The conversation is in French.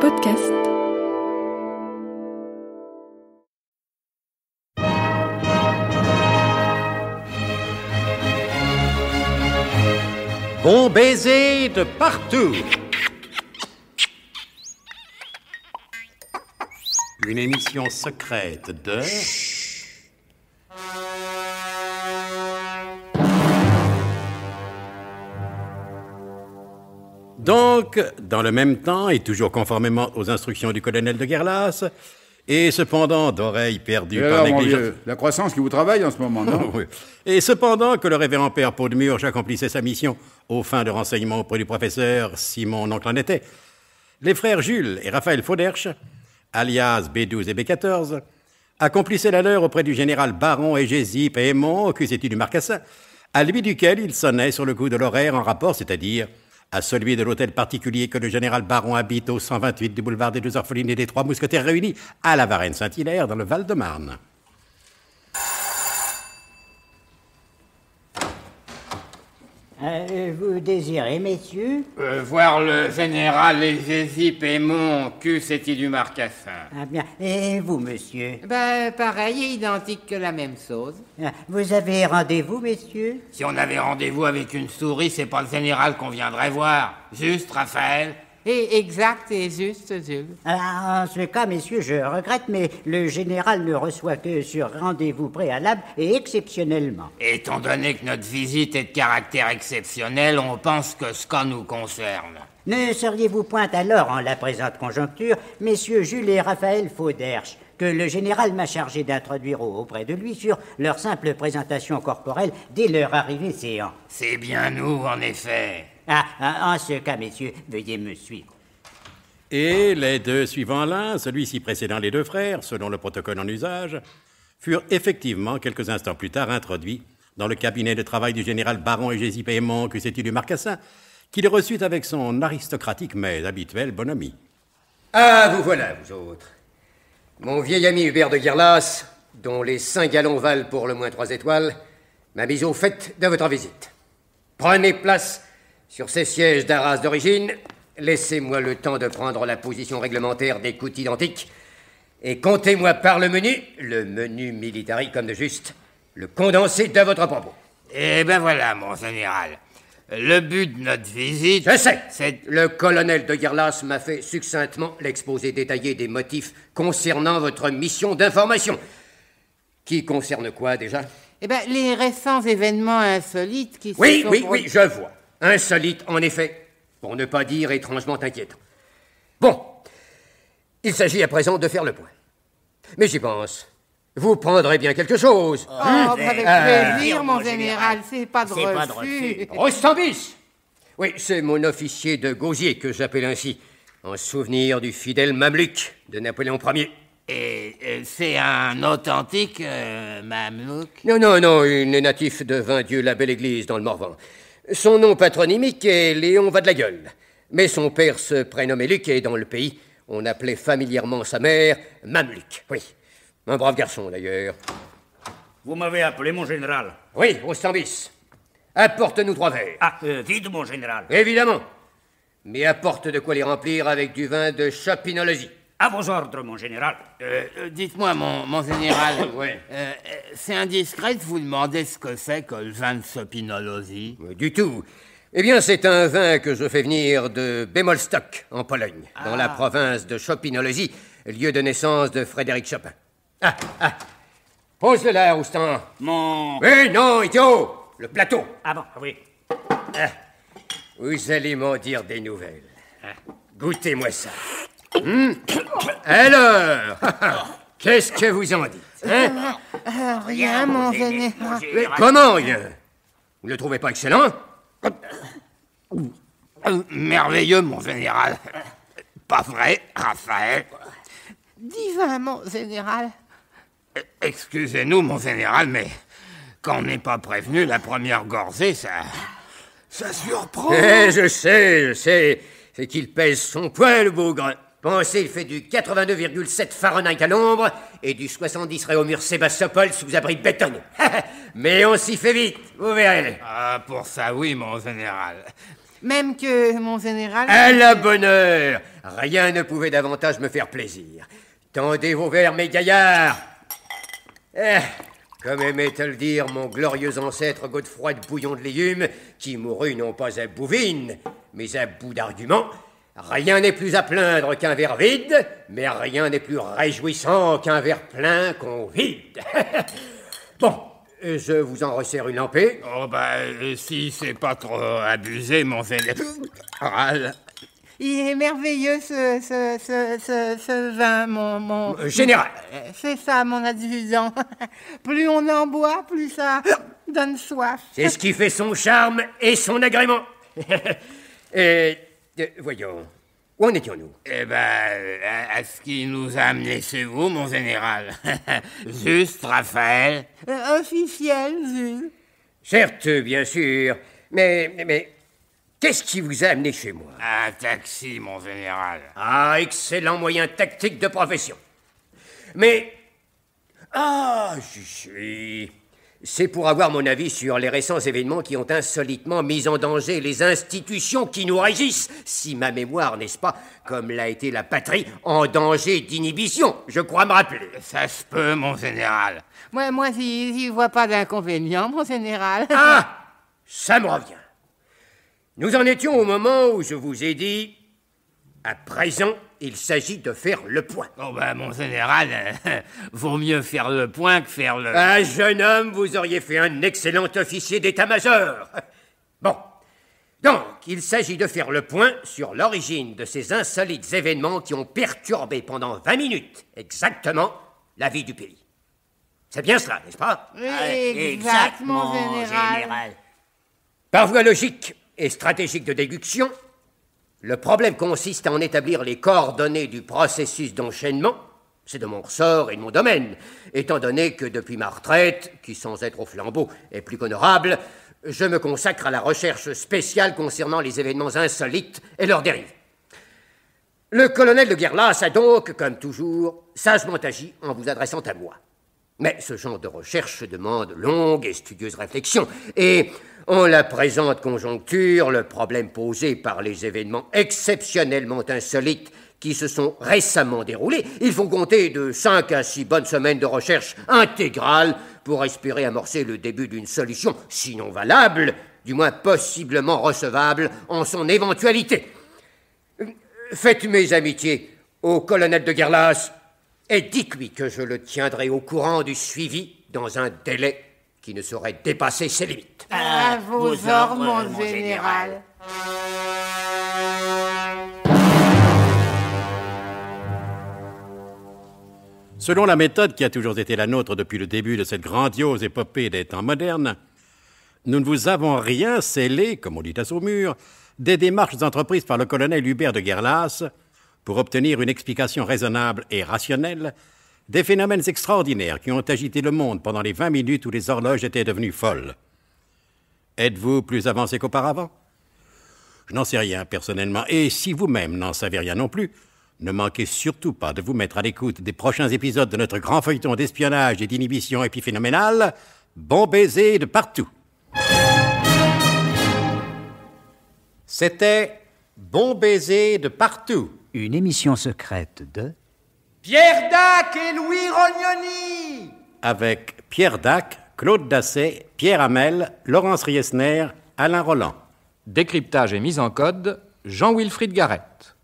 Podcast. Bon baiser de partout. Une émission secrète de... Donc, dans le même temps, et toujours conformément aux instructions du colonel de Guerlas, et cependant d'oreilles perdues par négligence... La croissance qui vous travaille en ce moment, non? Oui. Et cependant que le révérend père Paudemurge accomplissait sa mission aux fins de renseignement auprès du professeur, si mon oncle en était, les frères Jules et Raphaël Fauderche, alias B12 et B14, accomplissaient la leur auprès du général Baron Hégésippe Aymon, QCT du Marcassin, à lui duquel ils sonnaient sur le coup de l'horaire en rapport, c'est-à-dire à celui de l'hôtel particulier que le général Baron habite au 128 du boulevard des Deux Orphelines et des Trois Mousquetaires réunis à la Varenne-Saint-Hilaire dans le Val-de-Marne. Vous désirez, messieurs? Voir le général Hégésippe Aymon, QCT du Marcassin. Ah bien. Et vous, monsieur? Pareil et identique que la même chose. Vous avez rendez-vous, messieurs? Si on avait rendez-vous avec une souris, c'est pas le général qu'on viendrait voir. Juste, Raphaël. Et exact et juste, Jules. En ce cas, messieurs, je regrette, mais le général ne reçoit que sur rendez-vous préalable et exceptionnellement. Étant donné que notre visite est de caractère exceptionnel, on pense que ce cas nous concerne. Ne seriez-vous point alors, en la présente conjoncture, messieurs Jules et Raphaël Fauderche, que le général m'a chargé d'introduire auprès de lui sur leur simple présentation corporelle dès leur arrivée séant? C'est bien nous, en effet. En ce cas, messieurs, veuillez me suivre. Et les deux suivants l'un, celui-ci précédant les deux frères, selon le protocole en usage, furent effectivement quelques instants plus tard introduits dans le cabinet de travail du général Baron Hégésippe Aymon, QCT du Marcassin, qui le reçut avec son aristocratique mais habituelle bonhomie. Ah, vous voilà, vous autres. Mon vieil ami Hubert de Guerlas, dont les 5 gallons valent pour le moins 3 étoiles, m'a mis au fait de votre visite. Prenez place sur ces sièges d'arras d'origine. Laissez-moi le temps de prendre la position réglementaire d'écoute identique. Et comptez-moi par le menu militari comme de juste, le condensé de votre propos. Eh ben voilà, mon général. Le but de notre visite... Je sais, c'est... Le colonel de Guerlas m'a fait succinctement l'exposé détaillé des motifs concernant votre mission d'information. Qui concerne quoi, déjà? Eh ben, les récents événements insolites qui Oui, je vois. Insolite, en effet, pour ne pas dire étrangement inquiétant. Bon, il s'agit à présent de faire le point. Mais j'y pense. Vous prendrez bien quelque chose. Avec plaisir, mon général, c'est pas de refus. Rostambis! Oui, c'est mon officier de gosier que j'appelle ainsi, en souvenir du fidèle Mameluc de Napoléon Ier. Et c'est un authentique Mamelouk? Non, il est natif de Vindieu, la belle église, dans le Morvan. Son nom patronymique est Léon Vadelagueule. Mais son père se prénommait Luc et dans le pays, on appelait familièrement sa mère Mameluc. Oui, un brave garçon d'ailleurs. Vous m'avez appelé mon général. Oui, Rostambis. Apporte-nous 3 verres. Vite, mon général. Évidemment. Mais apporte de quoi les remplir avec du vin de chopinologie. À vos ordres, mon général. Dites-moi, mon général, Oui. c'est indiscret de vous demander ce que c'est que le vin de sopinologie? Du tout. Eh bien, c'est un vin que je fais venir de Bémolstock, en Pologne, dans la province de Chopinologie, lieu de naissance de Frédéric Chopin. Pose-le là, Roustan. Eh non, idiot! Le plateau. Oui. Vous allez m'en dire des nouvelles. Goûtez-moi ça. Alors, qu'est-ce que vous en dites, hein? Rien, mon général. Mais comment rien? Vous ne le trouvez pas excellent? Merveilleux, mon général. Pas vrai, Raphaël? Divin, mon général. Excusez-nous, mon général, mais quand on n'est pas prévenu, la première gorgée, ça surprend. Je sais. C'est qu'il pèse son poids, le bougre. Pensez, il fait du 82,7 Fahrenheit à l'ombre et du 70 Réaumur Sébastopol sous abri bétonné. Mais on s'y fait vite, vous verrez. Pour ça, oui, mon général. Même que, mon général... À la bonne heure! Rien ne pouvait davantage me faire plaisir. Tendez vos verres, mes gaillards! Comme aimait à le dire mon glorieux ancêtre Godefroy de Bouillon de Légumes, qui mourut non pas à Bouvines, mais à bout d'arguments, rien n'est plus à plaindre qu'un verre vide, mais rien n'est plus réjouissant qu'un verre plein qu'on vide. Bon, je vous en resserre une lampée. Oh, si c'est pas trop abusé, mon général... Il est merveilleux, ce vin, mon... Général. C'est ça, mon adjudant. Plus on en boit, plus ça donne soif. C'est ce qui fait son charme et son agrément. Voyons, où en étions-nous? À ce qui nous a amenés chez vous, mon général. Juste, Raphaël. Officiel, Jules. Certes, bien sûr, mais qu'est-ce qui vous a amené chez moi? Un taxi, mon général. Ah, excellent moyen tactique de profession. Mais... Ah, j'y suis. C'est pour avoir mon avis sur les récents événements qui ont insolitement mis en danger les institutions qui nous régissent. Si ma mémoire, n'est-ce pas, comme l'a été la patrie, en danger d'inhibition, je crois me rappeler. Ça se peut, mon général. Moi, j'y vois pas d'inconvénient, mon général. Ah, ça me revient. Nous en étions au moment où je vous ai dit... À présent, il s'agit de faire le point. Oh mon général, vaut mieux faire le point que faire le... Un jeune homme, vous auriez fait un excellent officier d'état-major. Bon, donc, il s'agit de faire le point sur l'origine de ces insolites événements qui ont perturbé pendant 20 minutes, exactement, la vie du pays. C'est bien cela, n'est-ce pas? Exactement, général. Par voie logique et stratégique de déduction, le problème consiste à en établir les coordonnées du processus d'enchaînement. C'est de mon ressort et de mon domaine, étant donné que depuis ma retraite, qui sans être au flambeau est plus qu'honorable, je me consacre à la recherche spéciale concernant les événements insolites et leurs dérives. Le colonel de Guerlas a donc, comme toujours, sagement agi en vous adressant à moi. Mais ce genre de recherche demande longue et studieuse réflexion, et en la présente conjoncture, le problème posé par les événements exceptionnellement insolites qui se sont récemment déroulés, il faut compter de 5 à 6 bonnes semaines de recherche intégrale pour espérer amorcer le début d'une solution, sinon valable, du moins possiblement recevable en son éventualité. Faites mes amitiés au colonel de Guerlas et dites-lui que je le tiendrai au courant du suivi dans un délai qui ne saurait dépasser ses limites. À vos ordres, mon général. Selon la méthode qui a toujours été la nôtre depuis le début de cette grandiose épopée des temps modernes, nous ne vous avons rien scellé, comme on dit à Saumur, des démarches entreprises par le colonel Hubert de Guerlas pour obtenir une explication raisonnable et rationnelle des phénomènes extraordinaires qui ont agité le monde pendant les 20 minutes où les horloges étaient devenues folles. Êtes-vous plus avancé qu'auparavant? Je n'en sais rien, personnellement, et si vous-même n'en savez rien non plus, ne manquez surtout pas de vous mettre à l'écoute des prochains épisodes de notre grand feuilleton d'espionnage et d'inhibition épiphénoménale, Bon baiser de partout. C'était Bon baiser de partout. Une émission secrète de... Pierre Dac et Louis Rognoni. Avec Pierre Dac, Claude Dasset, Pierre Hamel, Laurence Riesner, Alain Roland. Décryptage et mise en code, Jean-Wilfried Garrett.